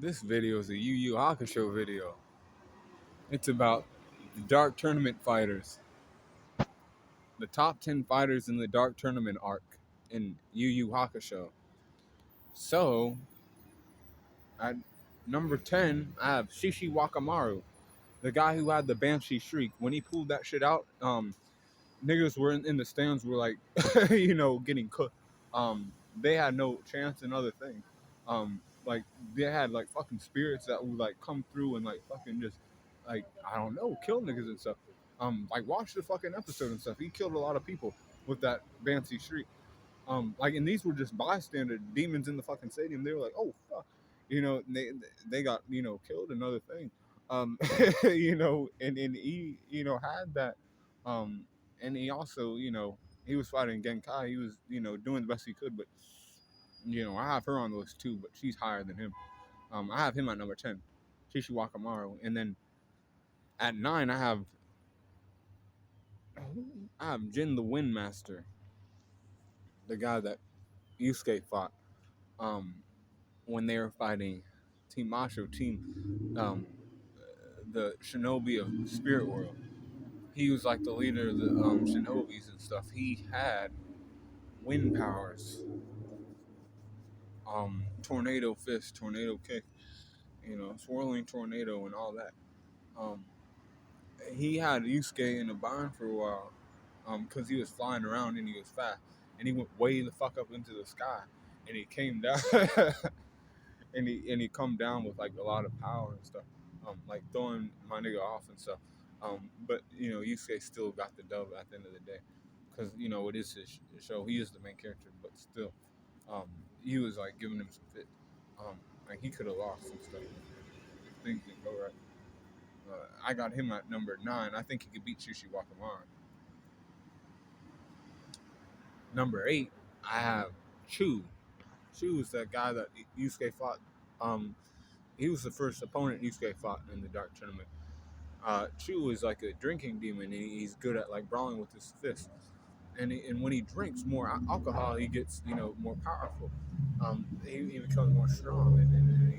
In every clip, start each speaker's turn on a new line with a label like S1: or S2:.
S1: This video is a Yu Yu Hakusho video. It's about the Dark Tournament fighters. The top 10 fighters in the Dark Tournament arc in Yu Yu Hakusho. So, at number 10, I have Shishiwakamaru, the guy who had the Banshee Shriek. When he pulled that shit out, niggas were in the stands were like, getting cooked. They had no chance in other things. Like they had like fucking spirits that would like come through and like fucking just like I don't know, kill niggas and stuff. Like watch the fucking episode and stuff. He killed a lot of people with that Banshee Shriek. Like and these were just bystander demons in the fucking stadium. They were like, oh fuck, they got killed another thing. And he had that and he also, he was fighting Genkai. He was, doing the best he could, but I have her on the list too, but she's higher than him. I have him at number 10, Shishiwakamaru, and then at 9 I have Jin the Windmaster, the guy that Yusuke fought when they were fighting Team Macho, the Shinobi of Spirit World. He was like the leader of the Shinobis and stuff. He had wind powers, tornado fist, tornado kick, swirling tornado and all that. He had Yusuke in a bind for a while, because he was flying around and he was fast, and he went way the fuck up into the sky, and he came down, and he come down with like a lot of power and stuff, like throwing my nigga off and stuff. But Yusuke still got the dub at the end of the day, because it is his show. He is the main character, but still, he was like giving him some fit. Like he could have lost some stuff. Things didn't go right. I got him at number 9. I think he could beat Shishiwakamaru. Number 8, I have Chu. Chu is that guy that Yusuke fought. He was the first opponent Yusuke fought in the Dark Tournament. Chu is like a drinking demon. He's good at like brawling with his fists. And when he drinks more alcohol, he gets more powerful. He becomes more strong, and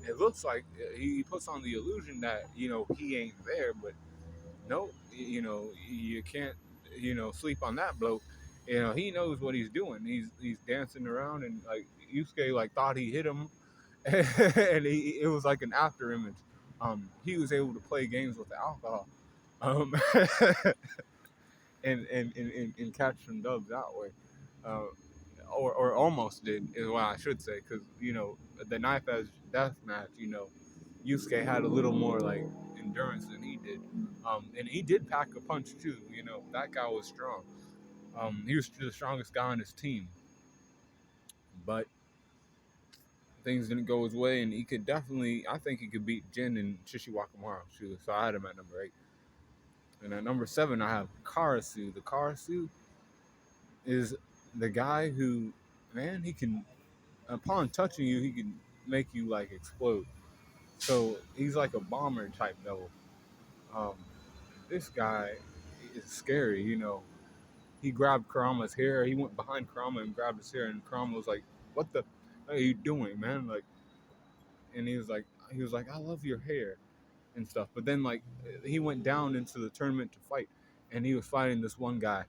S1: it looks like he puts on the illusion that he ain't there, but no, you can't sleep on that bloke. He knows what he's doing. He's dancing around, and like Yusuke like thought he hit him, and it was like an after image. He was able to play games with the alcohol, um, and catch some dubs that way. Uh, or almost did is what I should say, because the knife as death match, Yusuke had a little more like endurance than he did, and he did pack a punch too. That guy was strong. He was the strongest guy on his team, but things didn't go his way, and he could definitely, I think he could beat Jin and Shishiwakamaru too. So I had him at number 8, and at number 7 I have Karasu. The Karasu is the guy who, man, he can, upon touching you, he can make you like explode. So he's like a bomber type devil. Um, this guy is scary. He grabbed Kurama's hair. He went behind Kurama and grabbed his hair, and Kurama was like, "What the are you doing, man?" Like, and he was like, "I love your hair," and stuff. But then like he went down into the tournament to fight, and he was fighting this one guy,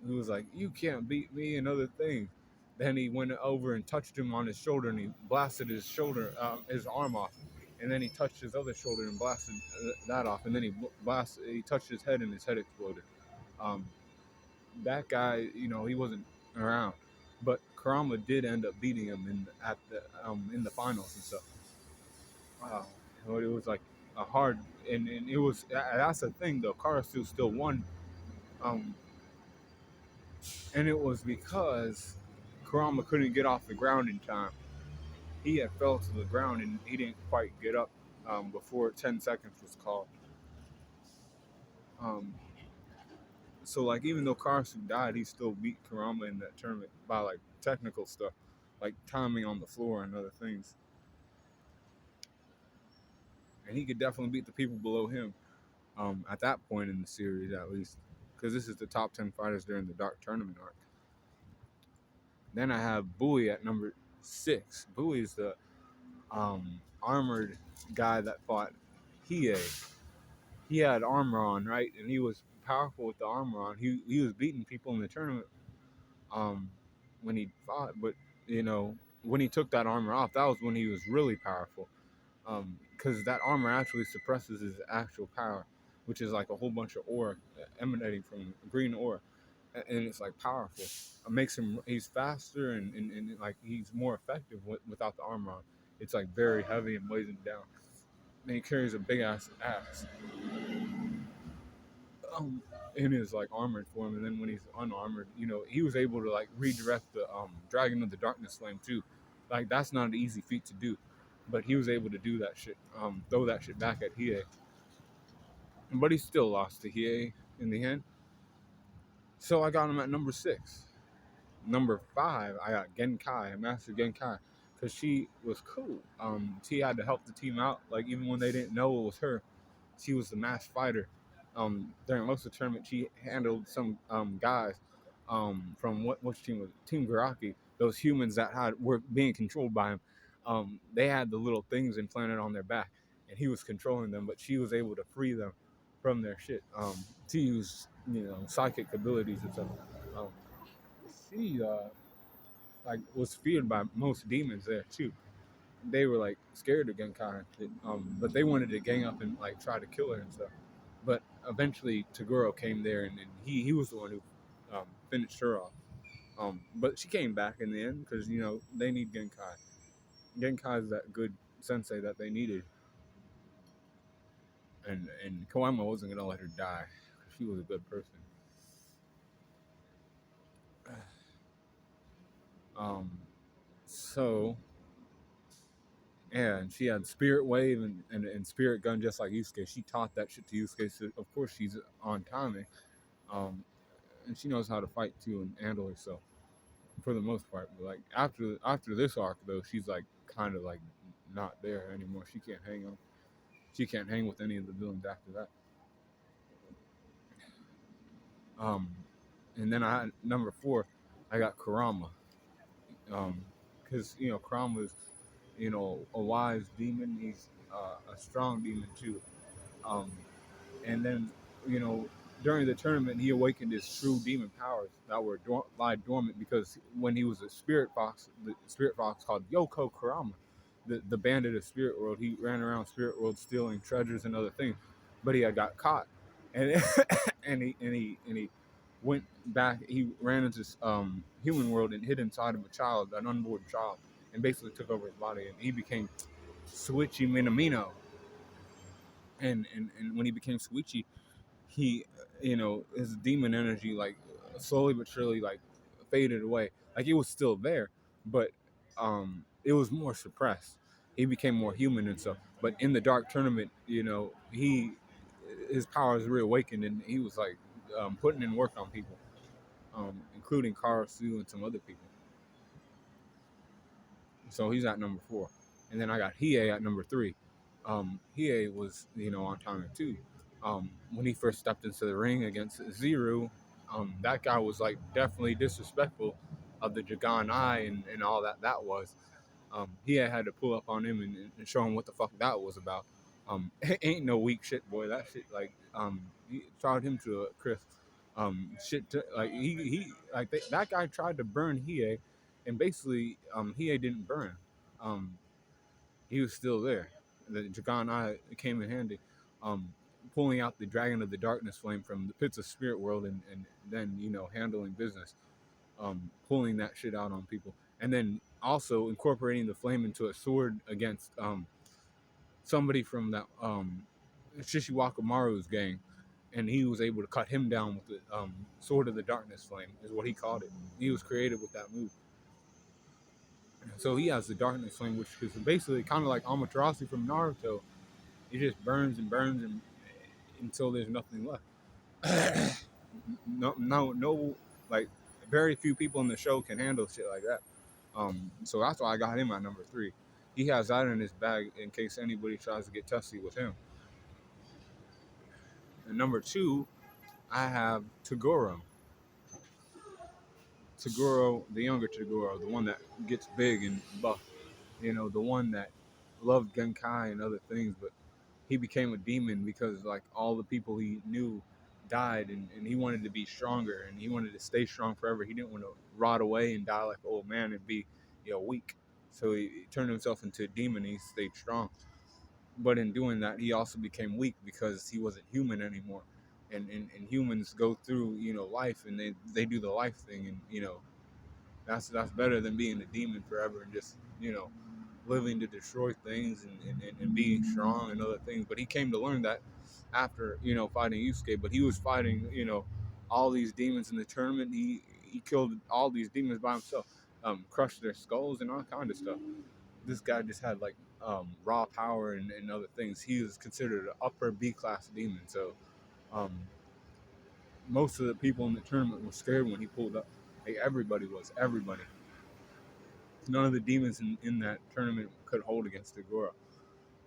S1: who was like, "You can't beat me," and other things. Then he went over and touched him on his shoulder, and he blasted his shoulder, his arm off. And then he touched his other shoulder and blasted that off. And then he touched his head, and his head exploded. Um, that guy, he wasn't around, but Kurama did end up beating him in the finals and stuff. Wow, it was like a hard, and it was that's the thing though. Karasu still won, um, and it was because Kurama couldn't get off the ground in time. He had fell to the ground and he didn't quite get up before 10 seconds was called. So like even though Karasu died, he still beat Kurama in that tournament by like technical stuff, like timing on the floor and other things. And he could definitely beat the people below him at that point in the series, at least, because this is the top 10 fighters during the Dark Tournament arc. Then I have Bowie at number 6. Bui is the armored guy that fought Hiei. He had armor on, right? And he was powerful with the armor on. He was beating people in the tournament um, when he fought, but you know, when he took that armor off, that was when he was really powerful. Because that armor actually suppresses his actual power, which is like a whole bunch of ore emanating from green ore, and it's like powerful. It makes him he's faster and like he's more effective without the armor on. It's like very heavy and weighs him down. And he carries a big ass axe um, in his like armored form, and then when he's unarmored, you know, he was able to like redirect the Dragon of the Darkness Flame too. Like that's not an easy feat to do, but he was able to do that shit, throw that shit back at Hiei. But he still lost to Hiei in the end. So I got him at number 6. Number 5, I got Genkai, Master Genkai, because she was cool. She had to help the team out, like even when they didn't know it was her. She was the mass fighter. During most of the tournament, she handled some guys from which team was Team Garaki. Those humans that were being controlled by him. They had the little things implanted on their back, and he was controlling them. But she was able to free them from their shit. To use psychic abilities and stuff. Um, she like was feared by most demons there too. They were like scared of Genkai, but they wanted to gang up and like try to kill her and stuff. But eventually Toguro came there, and he was the one who finished her off. But she came back in the end because they need Genkai. Genkai is that good sensei that they needed, and Koima wasn't gonna let her die. She was a good person. Um, so yeah, and she had Spirit Wave and Spirit Gun just like Yusuke. She taught that shit to Yusuke, so of course she's on timing. Um, and she knows how to fight too and handle herself for the most part. But like after this arc though, she's like kind of like not there anymore. She can't hang on. She can't hang with any of the villains after that. Um, and then I had number 4. I got Kurama. Because Kurama is a wise demon. He's a strong demon too. Um, and then you know during the tournament he awakened his true demon powers that were lie dormant because when he was a spirit fox, the spirit fox called Yoko Kurama, the bandit of Spirit World, he ran around Spirit World stealing treasures and other things, but he had got caught, and and he went back. He ran into human world and hid inside of a child, an unborn child, and basically took over his body, and he became Switchy Minamino. And when he became Switchy, he his demon energy like slowly but surely like faded away. Like it was still there, but it was more suppressed. He became more human and stuff. But in the dark tournament, his powers reawakened, and he was like putting in work on people, including Karasu and some other people. So he's at number 4. And then I got Hiei at number 3. Hiei was, on timing too. When he first stepped into the ring against Zero, that guy was like definitely disrespectful of the Jagan and all that was. Hiei had to pull up on him and show him what the fuck that was about. Ain't no weak shit, boy. That shit, like, he tried him to a crisp. Like he like that guy tried to burn Hiei, and basically Hiei didn't burn. Um, he was still there. The Dragon Eye came in handy, pulling out the Dragon of the Darkness Flame from the pits of Spirit World, and then handling business, pulling that shit out on people, and then also incorporating the flame into a sword against somebody from that Shishiwakamaru's gang, and he was able to cut him down with the sword of the Darkness Flame, is what he called it. He was creative with that move. So he has the Darkness Flame, which is basically kind of like Amaterasu from Naruto. It just burns and burns until there's nothing left. No, like very few people in the show can handle shit like that. So that's why I got him at number 3. He has that in his bag in case anybody tries to get testy with him. And number 2, I have Toguro. Toguro, the younger Toguro, the one that gets big and buff, the one that loved Genkai and other things, but he became a demon because like all the people he knew died, and he wanted to be stronger, and he wanted to stay strong forever. He didn't want to rot away and die like an old man and be weak. So he turned himself into a demon and he stayed strong. But in doing that, he also became weak because he wasn't human anymore. And humans go through life, and they do the life thing, and that's better than being a demon forever and just living to destroy things and being strong and other things. But he came to learn that after fighting Yusuke. But he was fighting all these demons in the tournament. He killed all these demons by himself, crushed their skulls and all kind of stuff. This guy just had like raw power and other things. He was considered an upper B class demon. So um, most of the people in the tournament were scared when he pulled up. Like everybody. None of the demons in that tournament could hold against Toguro.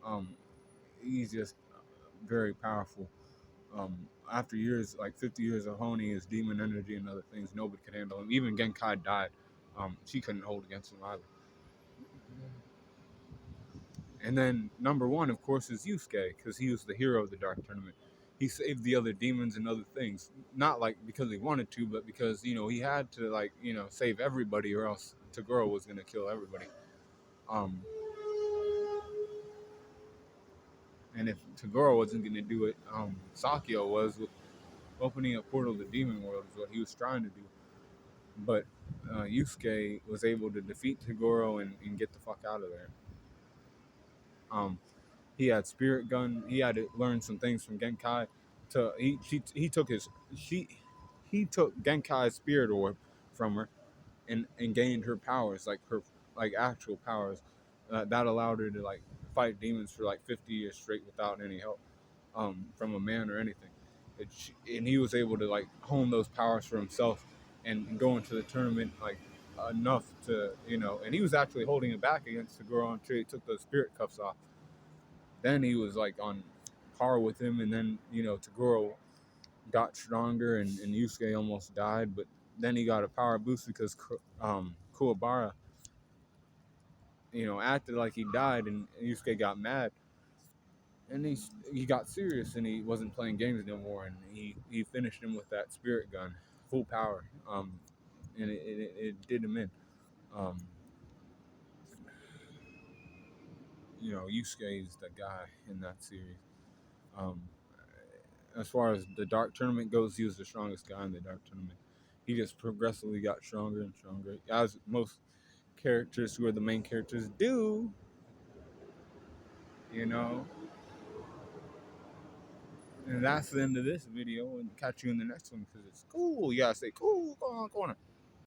S1: Um, he's just very powerful. After years, like 50 years of honing his demon energy and other things, nobody could handle him. Even Genkai died. She couldn't hold against him either. And then number one, of course, is Yusuke, because he was the hero of the Dark Tournament. He saved the other demons and other things, not like because he wanted to, but because he had to save everybody, or else Toguro was gonna kill everybody. Um, and if Toguro wasn't gonna do it, Sakyo was, with opening a portal to Demon World is what he was trying to do. But Yusuke was able to defeat Toguro and get the fuck out of there. He had Spirit Gun. He had to learn some things from Genkai. He took he took Genkai's Spirit Orb from her and gained her powers, like her actual powers. That allowed her to like fight demons for like 50 years straight without any help from a man or anything. And he was able to like hone those powers for himself and go into the tournament like enough to and he was actually holding it back against the girl until he took those spirit cuffs off. Then he was like on par with him, and then Toguro got stronger, and Yusuke almost died, but then he got a power boost because Kuwabara acted like he died, and Yusuke got mad, and he got serious, and he wasn't playing games no more, and he finished him with that spirit gun, full power, and it did him in. Um, Yusuke is the guy in that series. Um, as far as the dark tournament goes, he was the strongest guy in the dark tournament. He just progressively got stronger and stronger, as most characters who are the main characters do. You know, and that's the end of this video. And catch you in the next one because it's cool. You gotta say cool. Go on, corner.